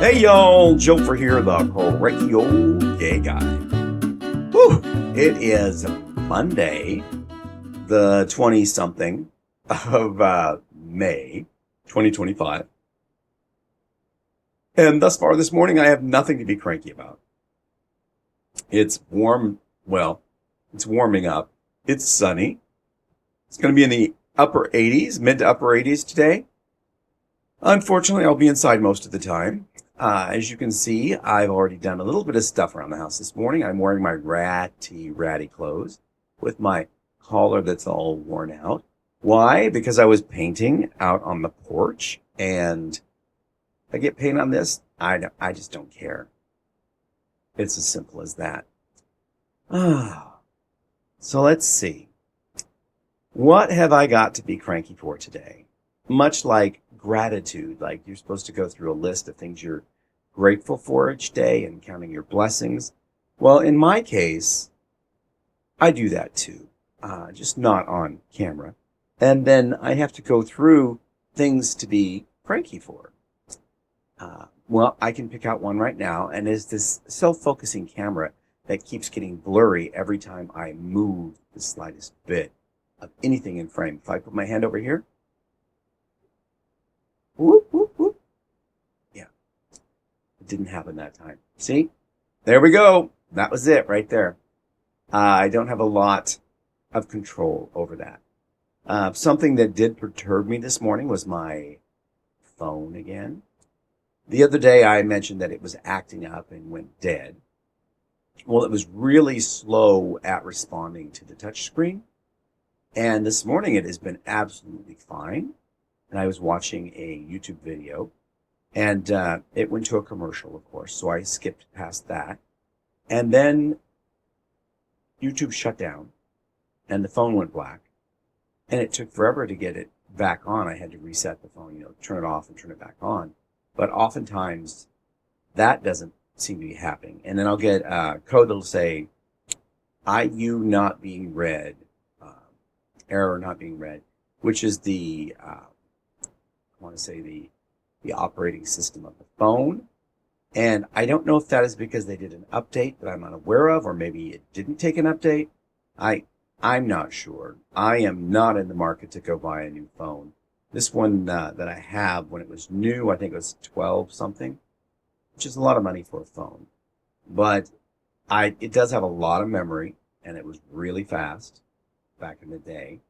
Hey y'all, Joefer here, the cranky old gay guy. Whew, it is Monday, the 20 something of May 2025. And thus far this morning, I have nothing to be cranky about. It's warm, well, it's warming up. It's sunny. It's going to be in the upper 80s, mid to upper 80s today. Unfortunately, I'll be inside most of the time. As you can see, I've already done a little bit of stuff around the house this morning. I'm wearing my ratty clothes with my collar that's all worn out. Why? Because I was painting out on the porch, and I get paint on this. I just don't care. It's as simple as that. So let's see. What have I got to be cranky for today? Much like gratitude, like you're supposed to go through a list of things you're grateful for each day and counting your blessings. Well, in my case, I do that too, just not on camera. And then I have to go through things to be cranky for. Well, I can pick out one right now, and it's this self-focusing camera that keeps getting blurry every time I move the slightest bit of anything in frame. If I put my hand over here, whoop, whoop, whoop. Yeah, it didn't happen that time. See? There we go. That was it right there. I don't have a lot of control over that. Something that did perturb me this morning was my phone again. The other day I mentioned that it was acting up and went dead. Well, it was really slow at responding to the touch screen. And this morning it has been absolutely fine. And I was watching a YouTube video, and it went to a commercial, of course, so I skipped past that. And then YouTube shut down, and the phone went black, and it took forever to get it back on. I had to reset the phone, turn it off and turn it back on. But oftentimes, that doesn't seem to be happening. And then I'll get a code that'll say, IU not being read, error not being read, which is the the operating system of the phone. And I don't know if that is because they did an update that I'm unaware of, or maybe it didn't take an update. I'm not sure. I am not in the market to go buy a new phone. This one that I have, when it was new, I think it was 12 something, which is a lot of money for a phone. But it does have a lot of memory, and it was really fast back in the day.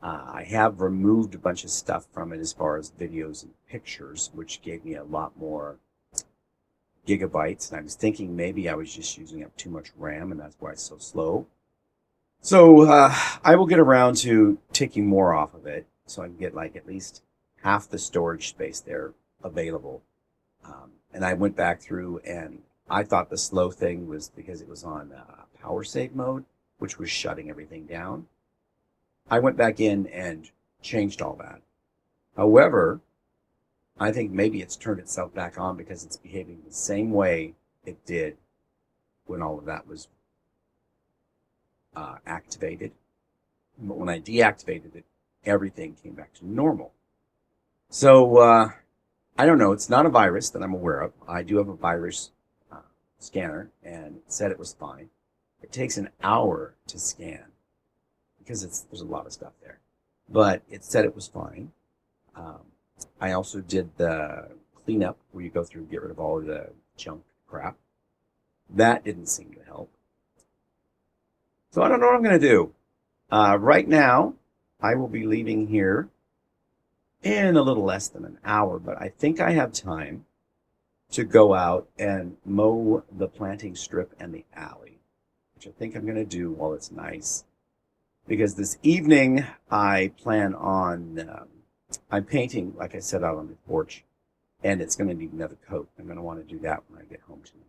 I have removed a bunch of stuff from it as far as videos and pictures, which gave me a lot more gigabytes. And I was thinking maybe I was just using up too much RAM, and that's why it's so slow. So I will get around to taking more off of it, so I can get like at least half the storage space there available. And I went back through, and I thought the slow thing was because it was on power save mode, which was shutting everything down. I went back in and changed all that. However, I think maybe it's turned itself back on because it's behaving the same way it did when all of that was activated. But when I deactivated it, everything came back to normal. So I don't know. It's not a virus that I'm aware of. I do have a virus scanner, and it said it was fine. It takes an hour to scan, because there's a lot of stuff there. But it said it was fine. I also did the cleanup where you go through and get rid of all of the junk crap. That didn't seem to help. So I don't know what I'm going to do. Right now, I will be leaving here in a little less than an hour, but I think I have time to go out and mow the planting strip and the alley, which I think I'm going to do while it's nice. Because this evening, I plan on, I'm painting, like I said, out on the porch, and it's going to need another coat. I'm going to want to do that when I get home tonight.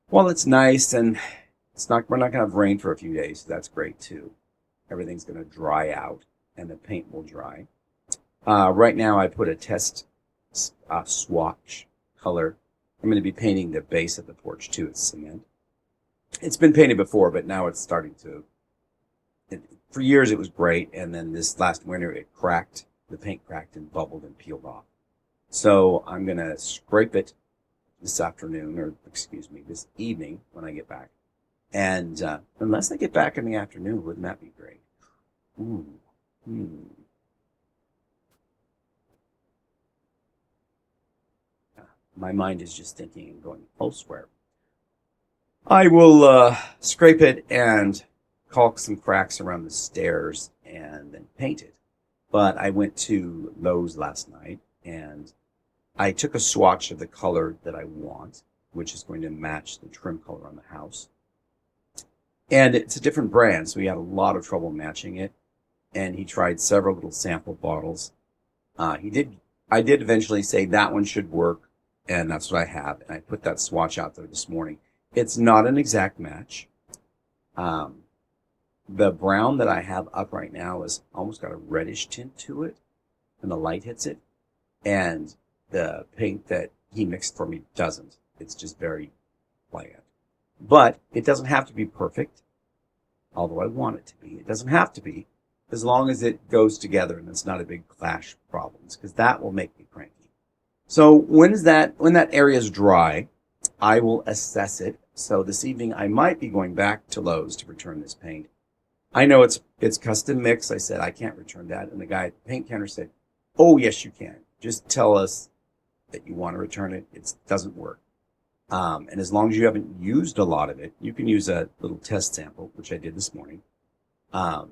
Well, it's nice, and we're not going to have rain for a few days, so that's great too. Everything's going to dry out, and the paint will dry. Right now, I put a test swatch color. I'm going to be painting the base of the porch too. It's cement. It's been painted before, but now it's starting to... For years it was great, and then this last winter it cracked. The paint cracked and bubbled and peeled off. So I'm going to scrape it this afternoon, or excuse me, this evening when I get back. And unless I get back in the afternoon, wouldn't that be great? Ooh. My mind is just thinking and going elsewhere. I will scrape it and caulk some cracks around the stairs and then paint it. But I went to Lowe's last night and I took a swatch of the color that I want, which is going to match the trim color on the house. And it's a different brand, so we had a lot of trouble matching it. And he tried several little sample bottles. I did eventually say that one should work, and that's what I have. And I put that swatch out there this morning. It's not an exact match. The brown that I have up right now is almost got a reddish tint to it, and the light hits it. And the paint that he mixed for me doesn't. It's just very bland. But it doesn't have to be perfect, although I want it to be. It doesn't have to be, as long as it goes together and it's not a big clash of problems, because that will make me cranky. So when that area is dry, I will assess it. So this evening I might be going back to Lowe's to return this paint. I know it's custom mix. I said I can't return that, and the guy at the paint counter said, "Oh yes, you can. Just tell us that you want to return it. It doesn't work." And as long as you haven't used a lot of it, you can use a little test sample, which I did this morning. Put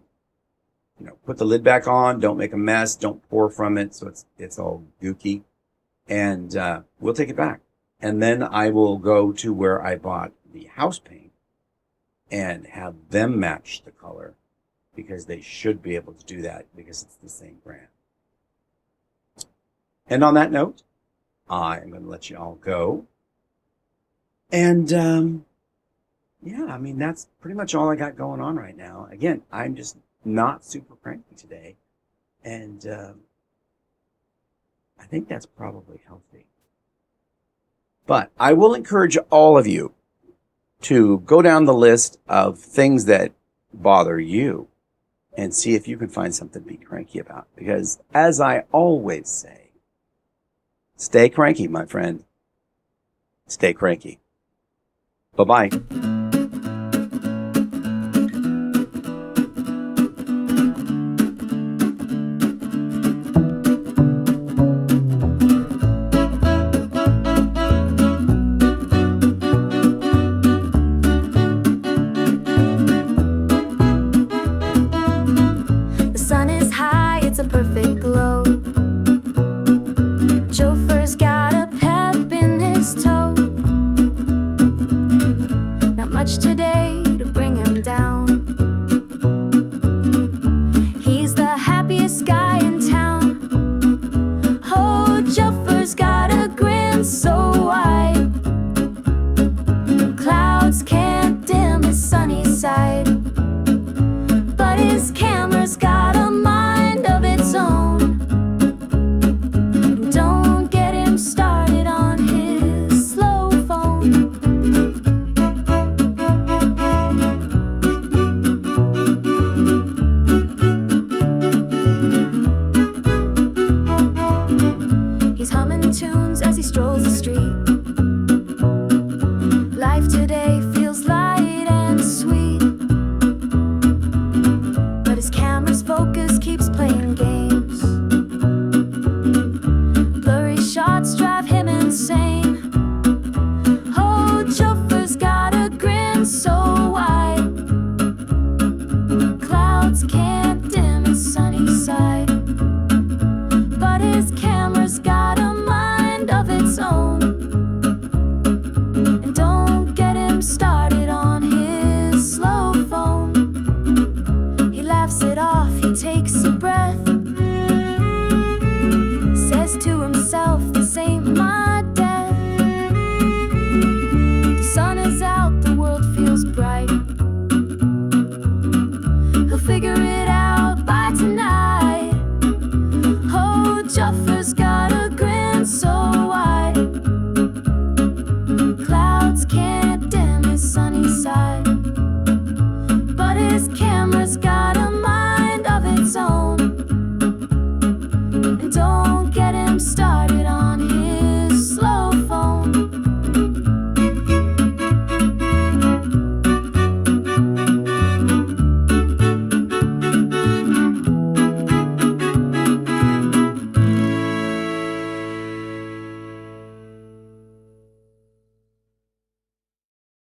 the lid back on. Don't make a mess. Don't pour from it so it's all gooky. And we'll take it back. And then I will go to where I bought the house paint and have them match the color, because they should be able to do that because it's the same brand. And on that note, I'm going to let you all go. And, that's pretty much all I got going on right now. Again, I'm just not super cranky today. And I think that's probably healthy. But I will encourage all of you to go down the list of things that bother you and see if you can find something to be cranky about. Because as I always say, stay cranky, my friend. Stay cranky. Bye-bye. The sun is high, it's a perfect glow. Joefer's got a pep in his toe. Not much today to bring him down. He's the happiest guy in town. Oh, Joefer's got a grin so wide, clouds can't dim his sunny side. But his camera's got a mind of its own. Don't get him started on his slow phone. He's humming tunes as he strolls the street. Life today feels like